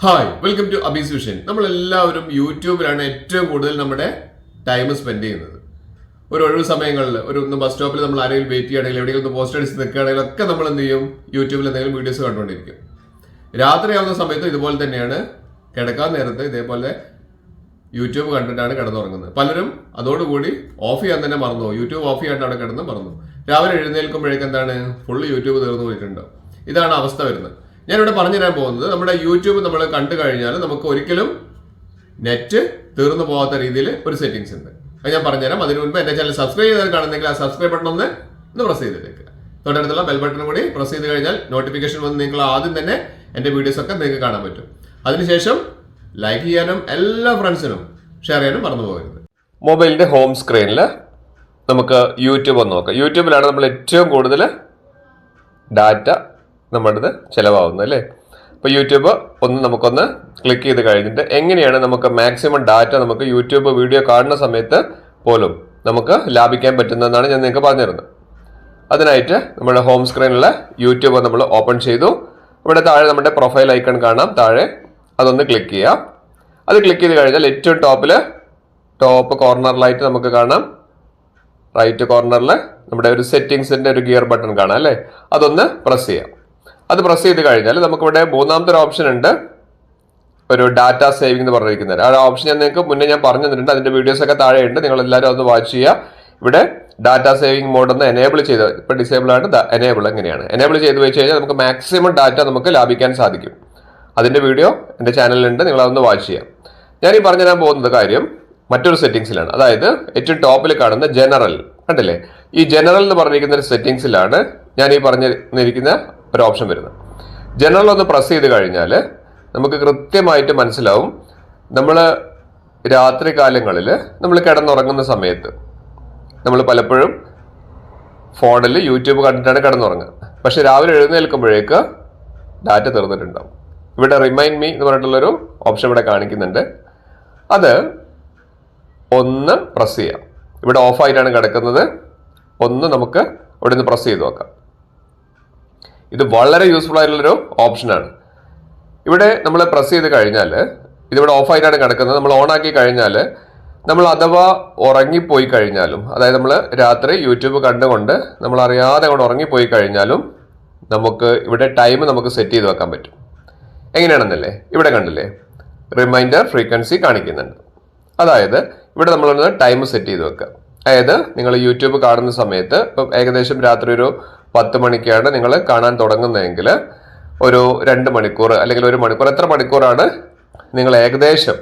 Hi welcome to Abi's vision. നമ്മളെല്ലാവരും യൂട്യൂബിലാണ് ഏറ്റവും കൂടുതൽ നമ്മുടെ ടൈം സ്പെൻഡ് ചെയ്യുന്നത്. ഒരു ഒഴിവ് സമയങ്ങളിൽ ഒന്ന് ബസ് സ്റ്റോപ്പിൽ നമ്മൾ ആരെങ്കിലും വെയിറ്റ് ചെയ്യുകയാണെങ്കിൽ എവിടെയെങ്കിലും പോസ്റ്റ് അടിച്ച് നിൽക്കുകയാണെങ്കിൽ ഒക്കെ നമ്മൾ എന്ത് ചെയ്യും, യൂട്യൂബിൽ എന്തെങ്കിലും വീഡിയോസ് കണ്ടുകൊണ്ടിരിക്കും. രാത്രിയാവുന്ന സമയത്ത് ഇതുപോലെ തന്നെയാണ്. കിടക്കാൻ നേരത്ത് ഇതേപോലെ യൂട്യൂബ് കണ്ടിട്ടാണ് കിടന്നുറങ്ങുന്നത്. പലരും അതോടുകൂടി ഓഫ് ചെയ്യാൻ തന്നെ മറന്നു, യൂട്യൂബ് ഓഫ് ചെയ്യാണ്ട് അവിടെ കിടന്ന് മറന്നു. രാവിലെ എഴുന്നേൽക്കുമ്പോഴേക്കും എന്താണ്, ഫുള്ള് യൂട്യൂബ് തീർന്നു പോയിട്ടുണ്ട്. ഇതാണ് അവസ്ഥ വരുന്നത്. ഞാനിവിടെ പറഞ്ഞു തരാൻ പോകുന്നത്, നമ്മുടെ യൂട്യൂബ് നമ്മൾ കണ്ടു കഴിഞ്ഞാൽ നമുക്ക് ഒരിക്കലും നെറ്റ് തീർന്നു പോകാത്ത രീതിയിൽ ഒരു സെറ്റിംഗ്സ് ഉണ്ട്. അത് ഞാൻ പറഞ്ഞുതരാം. അതിനു മുൻപ് എന്റെ ചാനൽ സബ്സ്ക്രൈബ് ചെയ്താൽ കാണുന്നെങ്കിൽ ആ സബ്സ്ക്രൈബ് ബട്ടൺ ഒന്ന് പ്രസ് ചെയ്തിട്ടേക്കുക. തൊട്ടടുത്തുള്ള ബെൽ ബട്ടൺ കൂടി പ്രസ് ചെയ്ത് കഴിഞ്ഞാൽ നോട്ടിഫിക്കേഷൻ വന്ന് നിങ്ങൾ ആദ്യം തന്നെ എന്റെ വീഡിയോസ് ഒക്കെ നിങ്ങൾക്ക് കാണാൻ പറ്റും. അതിനുശേഷം ലൈക്ക് ചെയ്യാനും എല്ലാ ഫ്രണ്ട്സിനും ഷെയർ ചെയ്യാനും മറന്നു പോകരുത്. മൊബൈലിന്റെ ഹോം സ്ക്രീനിൽ നമുക്ക് യൂട്യൂബ് ഒന്ന് നോക്കാം. യൂട്യൂബിലാണ് നമ്മൾ ഏറ്റവും കൂടുതൽ ഡാറ്റ നമ്മുടേത് ചിലവാകുന്നത് അല്ലേ. അപ്പോൾ യൂട്യൂബ് നമുക്കൊന്ന് ക്ലിക്ക് ചെയ്ത് കഴിഞ്ഞിട്ട് എങ്ങനെയാണ് നമുക്ക് മാക്സിമം ഡാറ്റ നമുക്ക് യൂട്യൂബ് വീഡിയോ കാണുന്ന സമയത്ത് പോലും നമുക്ക് ലാഭിക്കാൻ പറ്റുന്നതെന്നാണ് ഞാൻ നിങ്ങൾക്ക് പറഞ്ഞിരുന്നത്. അതിനായിട്ട് നമ്മുടെ ഹോം സ്ക്രീനിലെ യൂട്യൂബ് നമ്മൾ ഓപ്പൺ ചെയ്തു. ഇവിടെ താഴെ നമ്മുടെ പ്രൊഫൈൽ ഐക്കൺ കാണാം, താഴെ അതൊന്ന് ക്ലിക്ക് ചെയ്യാം. അത് ക്ലിക്ക് ചെയ്ത് കഴിഞ്ഞാൽ ഏറ്റവും ടോപ്പ് കോർണറിലായിട്ട് നമുക്ക് കാണാം, റൈറ്റ് കോർണറിൽ നമ്മുടെ ഒരു സെറ്റിംഗ്സിന്റെ ഒരു ഗിയർ ബട്ടൺ കാണാം അല്ലേ. അതൊന്ന് പ്രസ് ചെയ്യാം. അത് പ്രസ് ചെയ്ത് കഴിഞ്ഞാൽ നമുക്കിവിടെ മൂന്നാമത്തെ ഒരു ഓപ്ഷൻ ഉണ്ട്, ഒരു ഡാറ്റ സേവിംഗ് എന്ന് പറഞ്ഞിരിക്കുന്നത്. ആ ഓപ്ഷൻ ഞാൻ നിങ്ങൾക്ക് മുന്നേ ഞാൻ പറഞ്ഞു തന്നിട്ടുണ്ട്. അതിന്റെ വീഡിയോസ് ഒക്കെ താഴെ ഉണ്ട്, നിങ്ങൾ എല്ലാവരും ഒന്ന് വാച്ച് ചെയ്യുക. ഇവിടെ ഡാറ്റ സേവിംഗ് മോഡ് ഒന്ന് എനേബിൾ ചെയ്ത്, ഇപ്പൊ ഡിസേബിൾ ആണ്, എനേബിൾ എങ്ങനെയാണ് എനേബിൾ ചെയ്ത് വെച്ച് കഴിഞ്ഞാൽ നമുക്ക് മാക്സിമം ഡാറ്റ നമുക്ക് ലാഭിക്കാൻ സാധിക്കും. അതിന്റെ വീഡിയോ എന്റെ ചാനലിലുണ്ട്, നിങ്ങൾ അതൊന്ന് വാച്ച് ചെയ്യാം. ഞാൻ ഈ പറഞ്ഞു തരാൻ പോകുന്നത് കാര്യം മറ്റൊരു സെറ്റിംഗ്സിലാണ്. അതായത് ഏറ്റവും ടോപ്പിൽ കാണുന്ന ജനറൽ കണ്ടില്ലേ, ഈ ജനറൽ എന്ന് പറഞ്ഞിരിക്കുന്ന ഒരു സെറ്റിംഗ്സിലാണ് ഞാൻ ഈ പറഞ്ഞിരിക്കുന്ന ഒരു ഓപ്ഷൻ വരുന്നത്. ജനറൽ ഒന്ന് പ്രസ് ചെയ്ത് കഴിഞ്ഞാൽ നമുക്ക് കൃത്യമായിട്ട് മനസ്സിലാവും, നമ്മൾ രാത്രി കാലങ്ങളിൽ നമ്മൾ കിടന്നുറങ്ങുന്ന സമയത്ത് നമ്മൾ പലപ്പോഴും ഫോണിൽ യൂട്യൂബ് കണ്ടിട്ടാണ് കിടന്നുറങ്ങുക. പക്ഷെ രാവിലെ എഴുന്നേൽക്കുമ്പോഴേക്ക് ഡാറ്റ തീർന്നിട്ടുണ്ടാവും. ഇവിടെ റിമൈൻഡ് മീ എന്ന് പറഞ്ഞിട്ടുള്ളൊരു ഓപ്ഷൻ ഇവിടെ കാണിക്കുന്നുണ്ട്. അത് ഒന്ന് പ്രസ് ചെയ്യാം. ഇവിടെ ഓഫായിട്ടാണ് കിടക്കുന്നത്. ഒന്ന് നമുക്ക് ഇവിടെ നിന്ന് പ്രസ് ചെയ്ത് നോക്കാം. ഇത് വളരെ യൂസ്ഫുൾ ആയിട്ടുള്ളൊരു ഓപ്ഷനാണ്. ഇവിടെ നമ്മൾ പ്രസ് ചെയ്ത് കഴിഞ്ഞാൽ ഇതിവിടെ ഓഫായിട്ടാണ് കിടക്കുന്നത്. നമ്മൾ ഓൺ ആക്കി കഴിഞ്ഞാൽ നമ്മൾ അഥവാ ഉറങ്ങിപ്പോയി കഴിഞ്ഞാലും, അതായത് നമ്മൾ രാത്രി യൂട്യൂബ് കണ്ടുകൊണ്ട് നമ്മൾ അറിയാതെ അങ്ങോട്ട് ഉറങ്ങിപ്പോയി കഴിഞ്ഞാലും നമുക്ക് ഇവിടെ ടൈം നമുക്ക് സെറ്റ് ചെയ്ത് വെക്കാൻ പറ്റും. എങ്ങനെയാണെന്നല്ലേ, ഇവിടെ കണ്ടില്ലേ റിമൈൻഡർ ഫ്രീക്വൻസി കാണിക്കുന്നുണ്ട്. അതായത് ഇവിടെ നമ്മളൊന്ന് ടൈം സെറ്റ് ചെയ്ത് വെക്കുക. അതായത് നിങ്ങൾ യൂട്യൂബ് കാണുന്ന സമയത്ത് ഇപ്പം ഏകദേശം രാത്രി ഒരു 10 മണിക്കാണ് നിങ്ങൾ കാണാൻ തുടങ്ങുന്നതെങ്കിൽ ഒരു 2 മണിക്കൂർ അല്ലെങ്കിൽ 1 മണിക്കൂർ, എത്ര മണിക്കൂറാണ് നിങ്ങൾ ഏകദേശം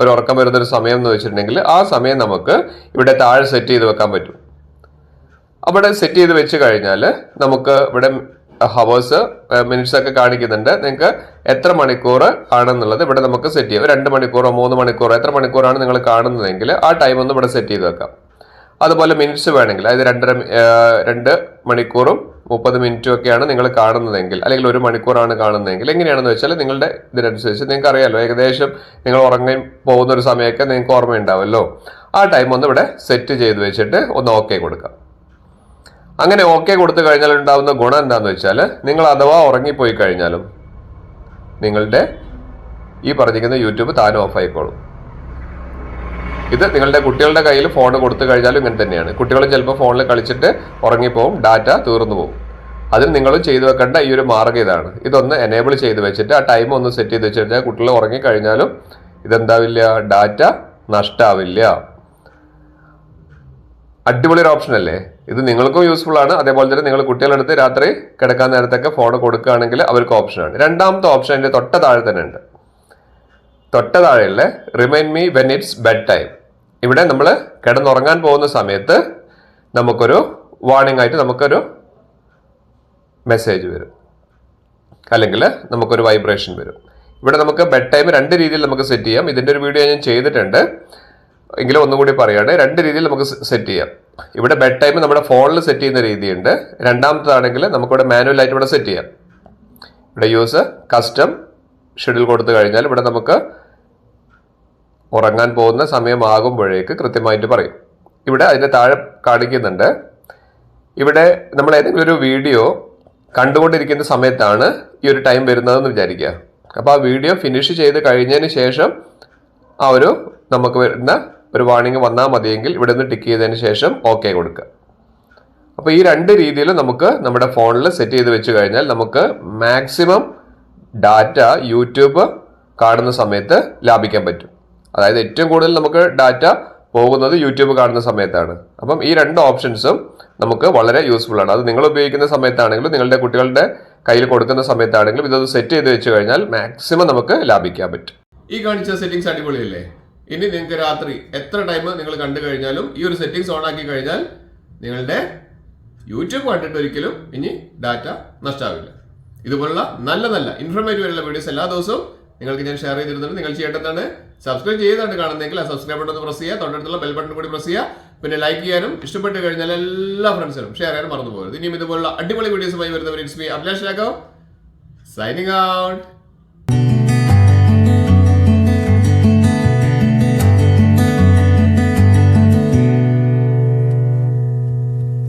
ഒരു ഉറക്കം വരുന്നൊരു സമയം എന്ന് വെച്ചിട്ടുണ്ടെങ്കിൽ ആ സമയം നമുക്ക് ഇവിടെ താഴെ സെറ്റ് ചെയ്ത് വെക്കാൻ പറ്റും. അവിടെ സെറ്റ് ചെയ്ത് വെച്ച് കഴിഞ്ഞാൽ നമുക്ക് ഇവിടെ ഹവേഴ്സ് മിനിറ്റ്സ് ഒക്കെ കാണിക്കുന്നുണ്ട്. നിങ്ങൾക്ക് എത്ര മണിക്കൂർ ആണെന്നുള്ളത് ഇവിടെ നമുക്ക് സെറ്റ് ചെയ്യാം. 2 മണിക്കൂറോ 3 മണിക്കൂറോ എത്ര മണിക്കൂറാണ് നിങ്ങൾ കാണുന്നതെങ്കിൽ ആ ടൈം ഒന്ന് ഇവിടെ സെറ്റ് ചെയ്ത് വെക്കാം. അതുപോലെ മിനിറ്റ്സ് വേണമെങ്കിൽ, അതായത് 2 മണിക്കൂറും 30 മിനിറ്റും ഒക്കെയാണ് നിങ്ങൾ കാണുന്നതെങ്കിൽ, അല്ലെങ്കിൽ 1 മണിക്കൂറാണ് കാണുന്നതെങ്കിൽ എങ്ങനെയാണെന്ന് വെച്ചാൽ നിങ്ങളുടെ ഇതിനനുസരിച്ച് നിങ്ങൾക്ക് അറിയാമല്ലോ, ഏകദേശം നിങ്ങൾ ഉറങ്ങി പോകുന്ന ഒരു സമയമൊക്കെ നിങ്ങൾക്ക് ഓർമ്മയുണ്ടാവുമല്ലോ. ആ ടൈം ഒന്ന് ഇവിടെ സെറ്റ് ചെയ്ത് വെച്ചിട്ട് ഒന്ന് ഓക്കെ കൊടുക്കാം. അങ്ങനെ ഓക്കെ കൊടുത്തു കഴിഞ്ഞാൽ ഉണ്ടാവുന്ന ഗുണം എന്താണെന്ന് വെച്ചാൽ, നിങ്ങൾ അഥവാ ഉറങ്ങിപ്പോയി കഴിഞ്ഞാലും നിങ്ങളുടെ ഈ പറഞ്ഞിരിക്കുന്ന യൂട്യൂബ് താനും ഓഫ് ആയിക്കോളും. ഇത് നിങ്ങളുടെ കുട്ടികളുടെ കയ്യിൽ ഫോൺ കൊടുത്തു കഴിഞ്ഞാലും ഇങ്ങനെ തന്നെയാണ്. കുട്ടികൾ ചിലപ്പോൾ ഫോണിൽ കളിച്ചിട്ട് ഉറങ്ങിപ്പോവും, ഡാറ്റ തീർന്നു പോകും. അതിന് നിങ്ങൾ ചെയ്തു വെക്കേണ്ട ഈ ഒരു മാർഗ്ഗം ഇതാണ്. ഇതൊന്ന് എനേബിൾ ചെയ്ത് വെച്ചിട്ട് ആ ടൈം ഒന്ന് സെറ്റ് ചെയ്ത് വെച്ച് കഴിഞ്ഞാൽ കുട്ടികൾ ഉറങ്ങിക്കഴിഞ്ഞാലും ഇതെന്താവില്ല, ഡാറ്റ നഷ്ടാവില്ല. അടിപൊളി ഒരു ഓപ്ഷൻ അല്ലേ ഇത്? നിങ്ങൾക്കും യൂസ്ഫുൾ ആണ്. അതേപോലെ തന്നെ നിങ്ങൾ കുട്ടികളെടുത്ത് രാത്രി കിടക്കാൻ നേരത്തൊക്കെ ഫോൺ കൊടുക്കുകയാണെങ്കിൽ അവർക്ക് ഓപ്ഷനാണ്. രണ്ടാമത്തെ ഓപ്ഷൻ എൻ്റെ തൊട്ട താഴെ തന്നെ ഉണ്ട്. തൊട്ട താഴെയുള്ള remind me when it's bed time. ഇവിടെ നമ്മൾ കിടന്നുറങ്ങാൻ പോകുന്ന സമയത്ത് നമുക്കൊരു വാർണിംഗ് ആയിട്ട് നമുക്കൊരു മെസ്സേജ് വരും, അല്ലെങ്കിൽ നമുക്കൊരു വൈബ്രേഷൻ വരും. ഇവിടെ നമുക്ക് ബെഡ് ടൈം 2 രീതിയിൽ നമുക്ക് സെറ്റ് ചെയ്യാം. ഇതിൻ്റെ ഒരു വീഡിയോ ഞാൻ ചെയ്തിട്ടുണ്ട്, എങ്കിലും ഒന്നുകൂടി പറയാണ്. 2 രീതിയിൽ നമുക്ക് സെറ്റ് ചെയ്യാം. ഇവിടെ ബെഡ് ടൈം നമ്മുടെ ഫോണിൽ സെറ്റ് ചെയ്യുന്ന രീതിയുണ്ട്. രണ്ടാമത്തേതാണെങ്കിൽ നമുക്കിവിടെ മാനുവലായിട്ട് ഇവിടെ സെറ്റ് ചെയ്യാം. ഇവിടെ യൂസ് കസ്റ്റം ഷെഡ്യൂൾ കൊടുത്തു കഴിഞ്ഞാൽ ഇവിടെ നമുക്ക് ഉറങ്ങാൻ പോകുന്ന സമയമാകുമ്പോഴേക്ക് കൃത്യമായിട്ട് പറയും. ഇവിടെ അതിൻ്റെ താഴെ കാണിക്കുന്നുണ്ട്. ഇവിടെ നമ്മൾ ഏതെങ്കിലും ഒരു വീഡിയോ കണ്ടുകൊണ്ടിരിക്കുന്ന സമയത്താണ് ഈ ഒരു ടൈം വരുന്നതെന്ന് വിചാരിക്കുക. അപ്പോൾ ആ വീഡിയോ ഫിനിഷ് ചെയ്ത് കഴിഞ്ഞതിന് ശേഷം നമുക്ക് വരുന്ന ഒരു വാർണിംഗ് വന്നാൽ മതിയെങ്കിൽ ഇവിടെ നിന്ന് ടിക്ക് ചെയ്തതിന് ശേഷം ഓക്കെ കൊടുക്കുക. അപ്പോൾ ഈ 2 രീതിയിലും നമുക്ക് നമ്മുടെ ഫോണിൽ സെറ്റ് ചെയ്ത് വെച്ച് കഴിഞ്ഞാൽ നമുക്ക് മാക്സിമം ഡാറ്റ യൂട്യൂബ് കാണുന്ന സമയത്ത് ലാഭിക്കാൻ പറ്റും. അതായത് ഏറ്റവും കൂടുതൽ നമുക്ക് ഡാറ്റ പോകുന്നത് യൂട്യൂബ് കാണുന്ന സമയത്താണ്. അപ്പം ഈ 2 ഓപ്ഷൻസും നമുക്ക് വളരെ യൂസ്ഫുൾ ആണ്. അത് നിങ്ങൾ ഉപയോഗിക്കുന്ന സമയത്താണെങ്കിലും നിങ്ങളുടെ കുട്ടികളുടെ കയ്യിൽ കൊടുക്കുന്ന സമയത്താണെങ്കിലും ഇതൊന്ന് സെറ്റ് ചെയ്ത് വെച്ച് കഴിഞ്ഞാൽ മാക്സിമം നമുക്ക് ലാഭിക്കാൻ പറ്റും. ഈ കാണിച്ച സെറ്റിംഗ്സ് അടിപൊളിയല്ലേ? ഇനി നിങ്ങൾക്ക് രാത്രി എത്ര ടൈം നിങ്ങൾ കണ്ടു കഴിഞ്ഞാലും ഈ ഒരു സെറ്റിംഗ്സ് ഓൺ ആക്കി കഴിഞ്ഞാൽ നിങ്ങളുടെ യൂട്യൂബ് കണ്ടിട്ട് ഒരിക്കലും ഇനി ഡാറ്റ നഷ്ടമാവില്ല. ഇതുപോലുള്ള നല്ല നല്ല ഇൻഫോർമേറ്റീവ് ആയിട്ടുള്ള വീഡിയോസ് എല്ലാ ദിവസവും നിങ്ങൾക്ക് ഞാൻ ഷെയർ ചെയ്തിരുന്നുണ്ട്. നിങ്ങൾ ചെയ്യേണ്ടതാണ് സബ്സ്ക്രൈബ് ചെയ്താണ് കാണുന്നതെങ്കിൽ ആ സബ്സ്ക്രൈബ് ബട്ടൺ ഒന്ന് പ്രസ് ചെയ്യുക, തൊട്ടടുത്തുള്ള ബെൽ ബട്ടൺ കൂടി പ്രസ് ചെയ്യുക. പിന്നെ ലൈക്ക് ചെയ്യാനും ഇഷ്ടപ്പെട്ട് കഴിഞ്ഞാൽ എല്ലാ ഫ്രണ്ട്സിനും ഷെയർ ചെയ്യാനും മറന്നു പോകരുത്. ഇനിയും ഇതുപോലുള്ള അടിപൊളി വീഡിയോസുമായി വരുന്നവർ it's me Abhilash Raghav signing out.